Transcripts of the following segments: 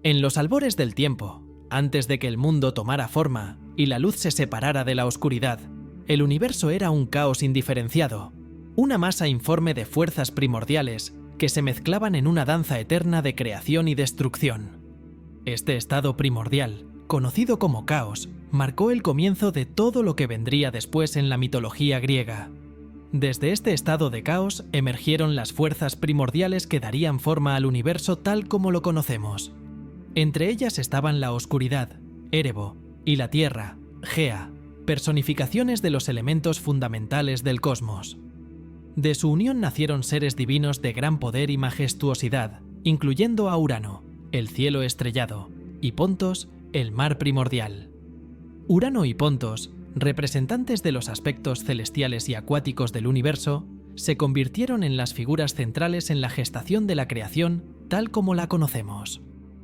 En los albores del tiempo, antes de que el mundo tomara forma y la luz se separara de la oscuridad, el universo era un caos indiferenciado, una masa informe de fuerzas primordiales que se mezclaban en una danza eterna de creación y destrucción. Este estado primordial, conocido como caos, marcó el comienzo de todo lo que vendría después en la mitología griega. Desde este estado de caos emergieron las fuerzas primordiales que darían forma al universo tal como lo conocemos. Entre ellas estaban la oscuridad, Erebo, y la tierra, Gea, personificaciones de los elementos fundamentales del cosmos. De su unión nacieron seres divinos de gran poder y majestuosidad, incluyendo a Urano, el cielo estrellado, y Pontos, el mar primordial. Urano y Pontos, representantes de los aspectos celestiales y acuáticos del universo, se convirtieron en las figuras centrales en la gestación de la creación tal como la conocemos.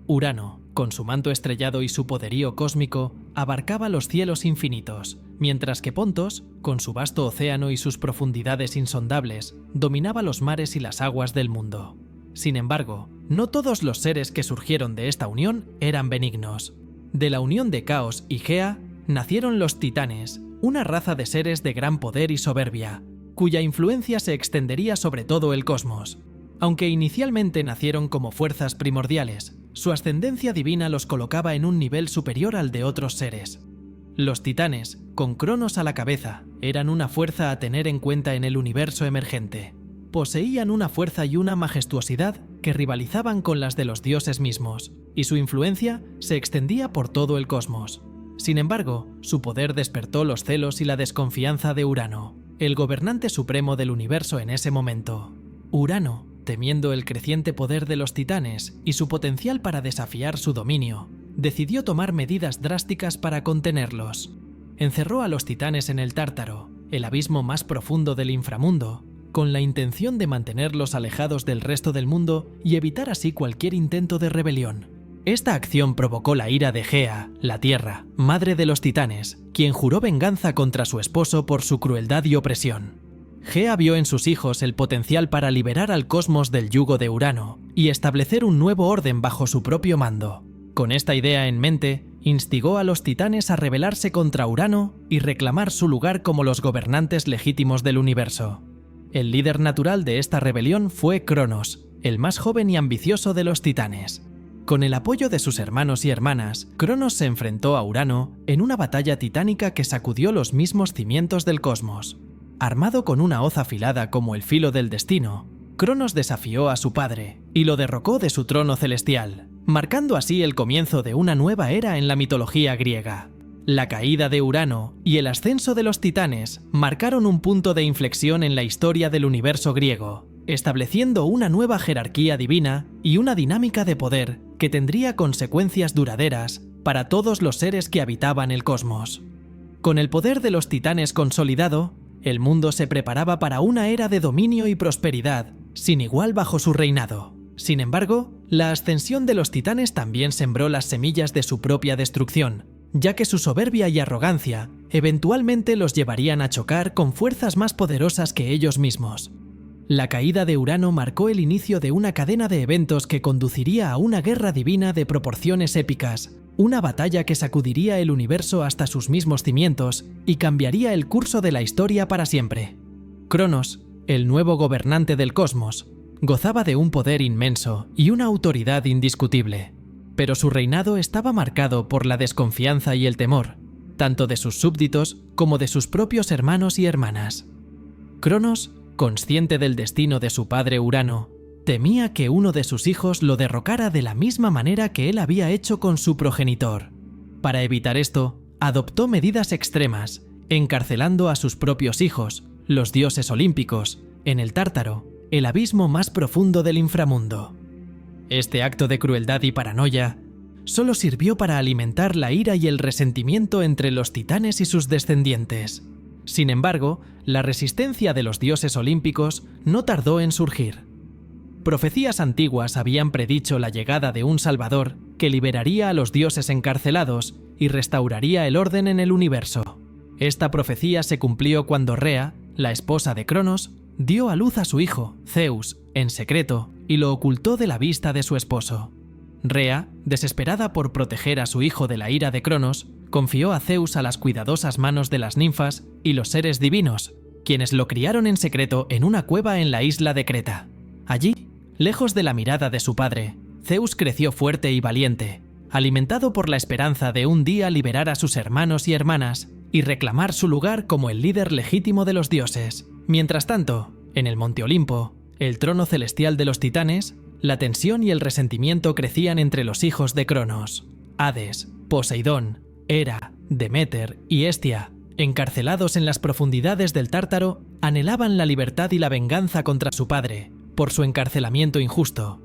Urano, con su manto estrellado y su poderío cósmico, abarcaba los cielos infinitos, mientras que Pontos, con su vasto océano y sus profundidades insondables, dominaba los mares y las aguas del mundo. Sin embargo, no todos los seres que surgieron de esta unión eran benignos. De la unión de Caos y Gea nacieron los Titanes, una raza de seres de gran poder y soberbia, cuya influencia se extendería sobre todo el cosmos. Aunque inicialmente nacieron como fuerzas primordiales, su ascendencia divina los colocaba en un nivel superior al de otros seres. Los Titanes, con Cronos a la cabeza, eran una fuerza a tener en cuenta en el universo emergente. Poseían una fuerza y una majestuosidad que rivalizaban con las de los dioses mismos, y su influencia se extendía por todo el cosmos. Sin embargo, su poder despertó los celos y la desconfianza de Urano, el gobernante supremo del universo en ese momento. Urano, temiendo el creciente poder de los titanes y su potencial para desafiar su dominio, decidió tomar medidas drásticas para contenerlos. Encerró a los titanes en el Tártaro, el abismo más profundo del inframundo, con la intención de mantenerlos alejados del resto del mundo y evitar así cualquier intento de rebelión. Esta acción provocó la ira de Gea, la Tierra, madre de los titanes, quien juró venganza contra su esposo por su crueldad y opresión. Gea vio en sus hijos el potencial para liberar al cosmos del yugo de Urano y establecer un nuevo orden bajo su propio mando. Con esta idea en mente, instigó a los titanes a rebelarse contra Urano y reclamar su lugar como los gobernantes legítimos del universo. El líder natural de esta rebelión fue Cronos, el más joven y ambicioso de los titanes. Con el apoyo de sus hermanos y hermanas, Cronos se enfrentó a Urano en una batalla titánica que sacudió los mismos cimientos del cosmos. Armado con una hoz afilada como el filo del destino, Cronos desafió a su padre y lo derrocó de su trono celestial, marcando así el comienzo de una nueva era en la mitología griega. La caída de Urano y el ascenso de los titanes marcaron un punto de inflexión en la historia del universo griego, estableciendo una nueva jerarquía divina y una dinámica de poder que tendría consecuencias duraderas para todos los seres que habitaban el cosmos. Con el poder de los titanes consolidado, el mundo se preparaba para una era de dominio y prosperidad, sin igual bajo su reinado. Sin embargo, la ascensión de los titanes también sembró las semillas de su propia destrucción, ya que su soberbia y arrogancia eventualmente los llevarían a chocar con fuerzas más poderosas que ellos mismos. La caída de Urano marcó el inicio de una cadena de eventos que conduciría a una guerra divina de proporciones épicas, una batalla que sacudiría el universo hasta sus mismos cimientos y cambiaría el curso de la historia para siempre. Cronos, el nuevo gobernante del cosmos, gozaba de un poder inmenso y una autoridad indiscutible, pero su reinado estaba marcado por la desconfianza y el temor, tanto de sus súbditos como de sus propios hermanos y hermanas. Cronos, consciente del destino de su padre Urano, temía que uno de sus hijos lo derrocara de la misma manera que él había hecho con su progenitor. Para evitar esto, adoptó medidas extremas, encarcelando a sus propios hijos, los dioses olímpicos, en el Tártaro, el abismo más profundo del inframundo. Este acto de crueldad y paranoia solo sirvió para alimentar la ira y el resentimiento entre los titanes y sus descendientes. Sin embargo, la resistencia de los dioses olímpicos no tardó en surgir. Profecías antiguas habían predicho la llegada de un Salvador que liberaría a los dioses encarcelados y restauraría el orden en el universo. Esta profecía se cumplió cuando Rea, la esposa de Cronos, dio a luz a su hijo, Zeus, en secreto, y lo ocultó de la vista de su esposo. Rea, desesperada por proteger a su hijo de la ira de Cronos, confió a Zeus a las cuidadosas manos de las ninfas y los seres divinos, quienes lo criaron en secreto en una cueva en la isla de Creta. Allí, lejos de la mirada de su padre, Zeus creció fuerte y valiente, alimentado por la esperanza de un día liberar a sus hermanos y hermanas y reclamar su lugar como el líder legítimo de los dioses. Mientras tanto, en el Monte Olimpo, el trono celestial de los titanes, la tensión y el resentimiento crecían entre los hijos de Cronos. Hades, Poseidón, Hera, Deméter y Hestia, encarcelados en las profundidades del Tártaro, anhelaban la libertad y la venganza contra su padre, por su encarcelamiento injusto.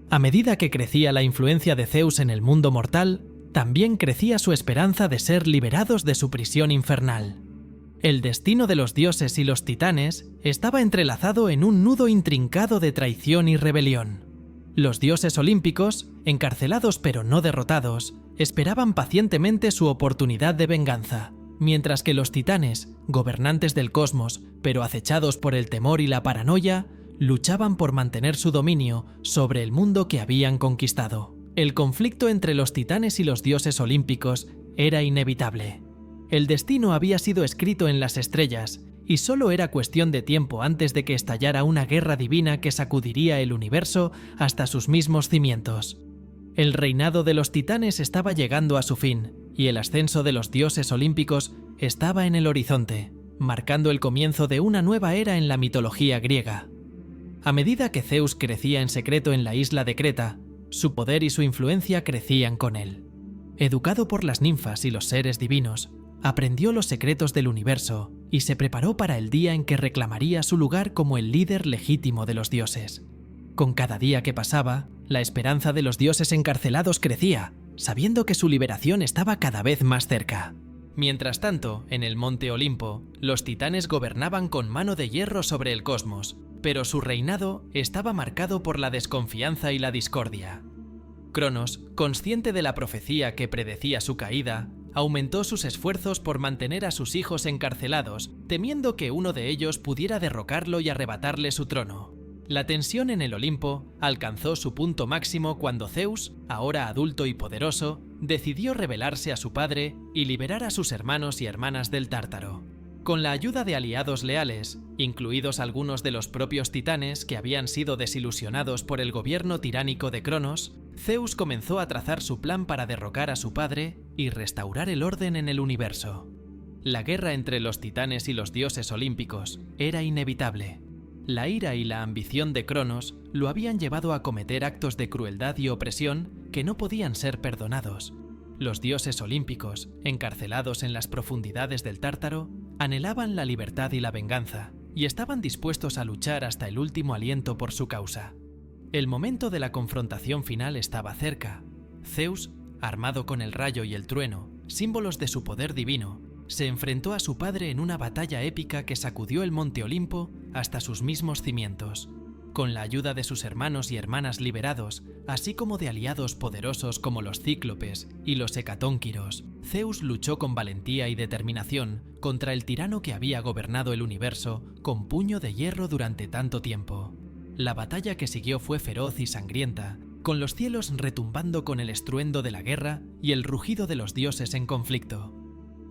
A medida que crecía la influencia de Zeus en el mundo mortal, también crecía su esperanza de ser liberados de su prisión infernal. El destino de los dioses y los titanes estaba entrelazado en un nudo intrincado de traición y rebelión. Los dioses olímpicos, encarcelados pero no derrotados, esperaban pacientemente su oportunidad de venganza, mientras que los titanes, gobernantes del cosmos, pero acechados por el temor y la paranoia, luchaban por mantener su dominio sobre el mundo que habían conquistado. El conflicto entre los titanes y los dioses olímpicos era inevitable. El destino había sido escrito en las estrellas, y solo era cuestión de tiempo antes de que estallara una guerra divina que sacudiría el universo hasta sus mismos cimientos. El reinado de los titanes estaba llegando a su fin, y el ascenso de los dioses olímpicos estaba en el horizonte, marcando el comienzo de una nueva era en la mitología griega. A medida que Zeus crecía en secreto en la isla de Creta, su poder y su influencia crecían con él. Educado por las ninfas y los seres divinos, aprendió los secretos del universo y se preparó para el día en que reclamaría su lugar como el líder legítimo de los dioses. Con cada día que pasaba, la esperanza de los dioses encarcelados crecía, sabiendo que su liberación estaba cada vez más cerca. Mientras tanto, en el Monte Olimpo, los titanes gobernaban con mano de hierro sobre el cosmos, pero su reinado estaba marcado por la desconfianza y la discordia. Cronos, consciente de la profecía que predecía su caída, aumentó sus esfuerzos por mantener a sus hijos encarcelados, temiendo que uno de ellos pudiera derrocarlo y arrebatarle su trono. La tensión en el Olimpo alcanzó su punto máximo cuando Zeus, ahora adulto y poderoso, decidió rebelarse a su padre y liberar a sus hermanos y hermanas del Tártaro. Con la ayuda de aliados leales, incluidos algunos de los propios titanes que habían sido desilusionados por el gobierno tiránico de Cronos, Zeus comenzó a trazar su plan para derrocar a su padre y restaurar el orden en el universo. La guerra entre los titanes y los dioses olímpicos era inevitable. La ira y la ambición de Cronos lo habían llevado a cometer actos de crueldad y opresión que no podían ser perdonados. Los dioses olímpicos, encarcelados en las profundidades del Tártaro, anhelaban la libertad y la venganza, y estaban dispuestos a luchar hasta el último aliento por su causa. El momento de la confrontación final estaba cerca. Zeus, armado con el rayo y el trueno, símbolos de su poder divino, se enfrentó a su padre en una batalla épica que sacudió el Monte Olimpo hasta sus mismos cimientos. Con la ayuda de sus hermanos y hermanas liberados, así como de aliados poderosos como los cíclopes y los hecatónquiros, Zeus luchó con valentía y determinación contra el tirano que había gobernado el universo con puño de hierro durante tanto tiempo. La batalla que siguió fue feroz y sangrienta, con los cielos retumbando con el estruendo de la guerra y el rugido de los dioses en conflicto.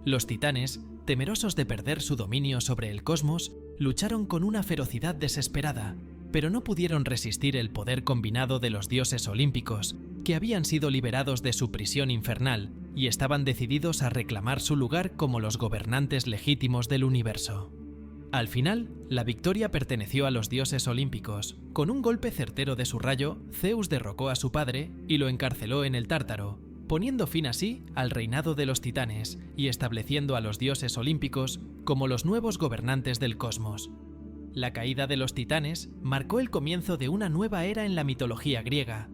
Los titanes, temerosos de perder su dominio sobre el cosmos, lucharon con una ferocidad desesperada, pero no pudieron resistir el poder combinado de los dioses olímpicos, que habían sido liberados de su prisión infernal y estaban decididos a reclamar su lugar como los gobernantes legítimos del universo. Al final, la victoria perteneció a los dioses olímpicos. Con un golpe certero de su rayo, Zeus derrocó a su padre y lo encarceló en el Tártaro, poniendo fin así al reinado de los titanes y estableciendo a los dioses olímpicos como los nuevos gobernantes del cosmos. La caída de los titanes marcó el comienzo de una nueva era en la mitología griega.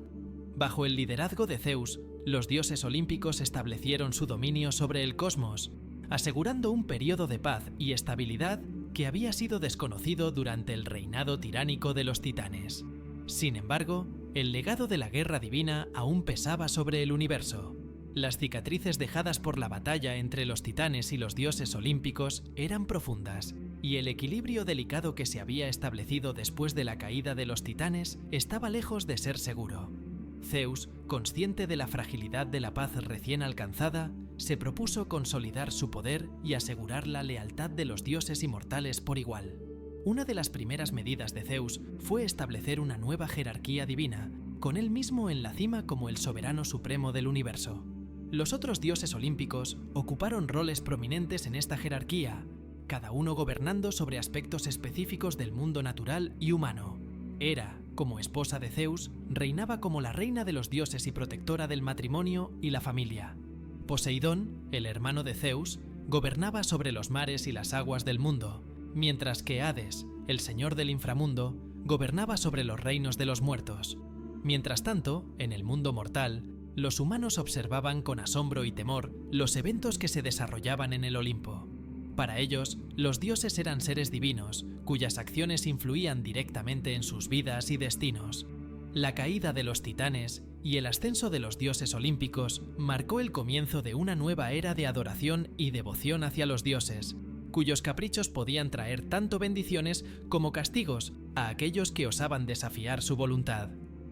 Bajo el liderazgo de Zeus, los dioses olímpicos establecieron su dominio sobre el cosmos, asegurando un periodo de paz y estabilidad que había sido desconocido durante el reinado tiránico de los titanes. Sin embargo, el legado de la guerra divina aún pesaba sobre el universo. Las cicatrices dejadas por la batalla entre los titanes y los dioses olímpicos eran profundas, y el equilibrio delicado que se había establecido después de la caída de los titanes estaba lejos de ser seguro. Zeus, consciente de la fragilidad de la paz recién alcanzada, se propuso consolidar su poder y asegurar la lealtad de los dioses inmortales por igual. Una de las primeras medidas de Zeus fue establecer una nueva jerarquía divina, con él mismo en la cima como el soberano supremo del universo. Los otros dioses olímpicos ocuparon roles prominentes en esta jerarquía, cada uno gobernando sobre aspectos específicos del mundo natural y humano. Hera, como esposa de Zeus, reinaba como la reina de los dioses y protectora del matrimonio y la familia. Poseidón, el hermano de Zeus, gobernaba sobre los mares y las aguas del mundo, mientras que Hades, el señor del inframundo, gobernaba sobre los reinos de los muertos. Mientras tanto, en el mundo mortal, los humanos observaban con asombro y temor los eventos que se desarrollaban en el Olimpo. Para ellos, los dioses eran seres divinos, cuyas acciones influían directamente en sus vidas y destinos. La caída de los titanes y el ascenso de los dioses olímpicos marcó el comienzo de una nueva era de adoración y devoción hacia los dioses, cuyos caprichos podían traer tanto bendiciones como castigos a aquellos que osaban desafiar su voluntad.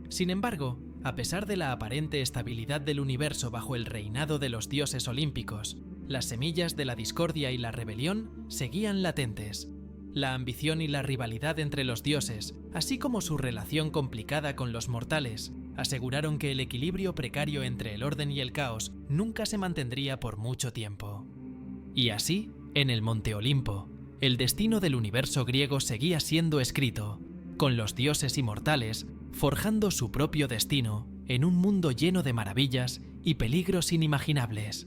Sin embargo, a pesar de la aparente estabilidad del universo bajo el reinado de los dioses olímpicos, las semillas de la discordia y la rebelión seguían latentes. La ambición y la rivalidad entre los dioses, así como su relación complicada con los mortales, aseguraron que el equilibrio precario entre el orden y el caos nunca se mantendría por mucho tiempo. Y así, en el Monte Olimpo, el destino del universo griego seguía siendo escrito, con los dioses inmortales forjando su propio destino en un mundo lleno de maravillas y peligros inimaginables.